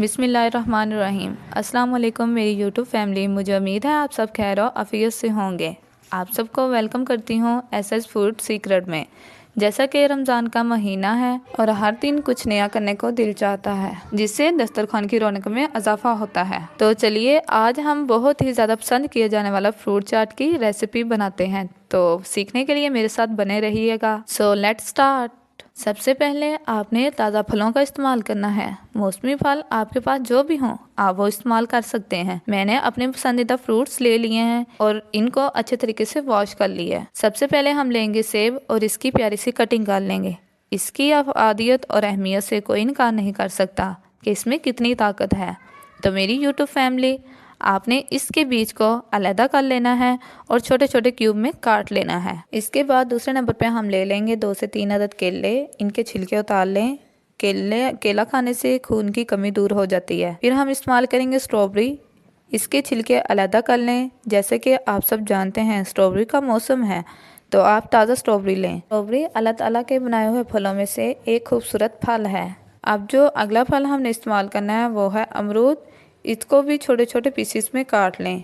बिस्मिल्लाहिर्रहमानिर्रहीम। अस्सलाम वालेकुम मेरी यूट्यूब फैमिली। मुझे उम्मीद है आप सब खैर और आफियत से होंगे। आप सबको वेलकम करती हूँ एसएस फूड सीक्रेट में। जैसा कि रमज़ान का महीना है और हर दिन कुछ नया करने को दिल चाहता है, जिससे दस्तरखान की रौनक में इजाफा होता है। तो चलिए आज हम बहुत ही ज़्यादा पसंद किए जाने वाला फ्रूट चाट की रेसिपी बनाते हैं। तो सीखने के लिए मेरे साथ बने रहिएगा। So let's start. सबसे पहले आपने ताज़ा फलों का इस्तेमाल करना है। मौसमी फल आपके पास जो भी हों आप वो इस्तेमाल कर सकते हैं। मैंने अपने पसंदीदा फ्रूट्स ले लिए हैं और इनको अच्छे तरीके से वॉश कर लिया है। सबसे पहले हम लेंगे सेब और इसकी प्यारी सी कटिंग कर लेंगे। इसकी अफादियत और अहमियत से कोई इनकार नहीं कर सकता कि इसमें कितनी ताकत है। तो मेरी यूट्यूब फैमिली, आपने इसके बीज को अलहदा कर लेना है और छोटे छोटे क्यूब में काट लेना है। इसके बाद दूसरे नंबर पे हम ले लेंगे 2 से 3 अदद केले। इनके छिलके उतार लें। केला खाने से खून की कमी दूर हो जाती है। फिर हम इस्तेमाल करेंगे स्ट्रॉबेरी। इसके छिलके अलहदा कर लें। जैसे कि आप सब जानते हैं स्ट्रॉबेरी का मौसम है, तो आप ताज़ा स्ट्रॉबेरी लें। स्ट्रॉबेरी अल्लाह ताला के बनाए हुए फलों में से एक खूबसूरत फल है। अब जो अगला फल हमने इस्तेमाल करना है वो है अमरूद। इसको भी छोटे छोटे पीसीस में काट लें।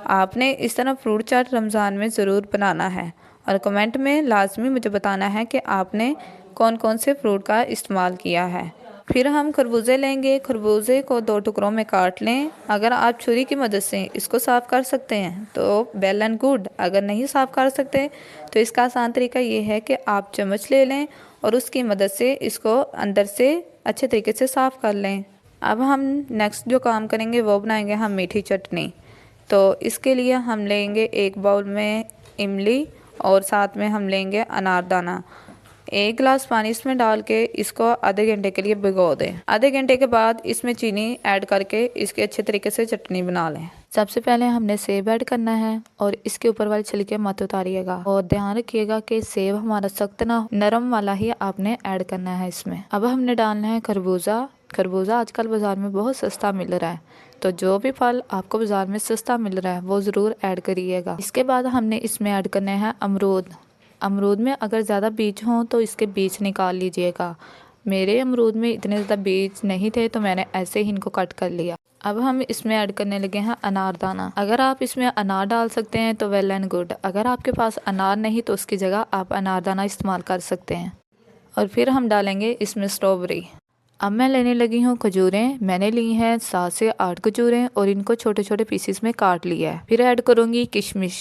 आपने इस तरह फ्रूट चाट रमज़ान में ज़रूर बनाना है और कमेंट में लाजमी मुझे बताना है कि आपने कौन कौन से फ्रूट का इस्तेमाल किया है। फिर हम खरबूजे लेंगे। खरबूजे को 2 टुकड़ों में काट लें। अगर आप छुरी की मदद से इसको साफ़ कर सकते हैं तो वेल एंड गुड। अगर नहीं साफ़ कर सकते तो इसका आसान तरीका ये है कि आप चम्मच ले लें और उसकी मदद से इसको अंदर से अच्छे तरीके से साफ़ कर लें। अब हम नेक्स्ट जो काम करेंगे वो बनाएंगे हम मीठी चटनी। तो इसके लिए हम लेंगे 1 बाउल में इमली और साथ में हम लेंगे अनारदाना। 1 गिलास पानी इसमें डाल के इसको आधे घंटे के लिए भिगो दें। आधे घंटे के बाद इसमें चीनी ऐड करके इसके अच्छे तरीके से चटनी बना लें। सबसे पहले हमने सेब ऐड करना है और इसके ऊपर वाले छिलके मत उतारिएगा और ध्यान रखिएगा कि सेब हमारा सख्त ना, नरम वाला ही आपने ऐड करना है इसमें। अब हमने डालना है खरबूजा। खरबूजा आजकल बाजार में बहुत सस्ता मिल रहा है, तो जो भी फल आपको बाजार में सस्ता मिल रहा है वो ज़रूर ऐड करिएगा। इसके बाद हमने इसमें ऐड करने हैं अमरूद। अमरूद में अगर ज़्यादा बीज हों तो इसके बीज निकाल लीजिएगा। मेरे अमरूद में इतने ज़्यादा बीज नहीं थे तो मैंने ऐसे ही इनको कट कर लिया। अब हम इसमें ऐड करने लगे हैं अनारदाना। अगर आप इसमें अनार डाल सकते हैं तो वेल एंड गुड। अगर आपके पास अनार नहीं तो उसकी जगह आप अनारदाना इस्तेमाल कर सकते हैं। और फिर हम डालेंगे इसमें स्ट्रॉबेरी। अब मैं लेने लगी हूँ खजूरें। मैंने ली हैं 7 से 8 खजूरें और इनको छोटे छोटे पीसेस में काट लिया है। फिर ऐड करूँगी किशमिश।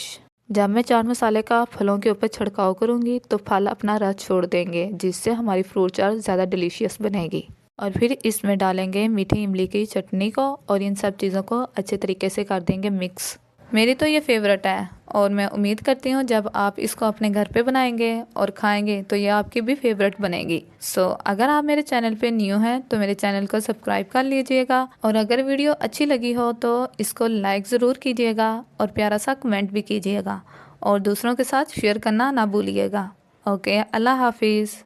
जब मैं चाट मसाले का फलों के ऊपर छिड़काव करूँगी तो फल अपना रस छोड़ देंगे, जिससे हमारी फ्रूट चाट ज़्यादा डिलीशियस बनेगी। और फिर इसमें डालेंगे मीठी इमली की चटनी को और इन सब चीज़ों को अच्छे तरीके से कर देंगे मिक्स। मेरी तो ये फेवरेट है और मैं उम्मीद करती हूँ जब आप इसको अपने घर पे बनाएंगे और खाएंगे तो ये आपकी भी फेवरेट बनेगी। सो अगर आप मेरे चैनल पे न्यू हैं तो मेरे चैनल को सब्सक्राइब कर लीजिएगा और अगर वीडियो अच्छी लगी हो तो इसको लाइक ज़रूर कीजिएगा और प्यारा सा कमेंट भी कीजिएगा और दूसरों के साथ शेयर करना ना भूलिएगा। ओके, अल्लाह हाफिज़।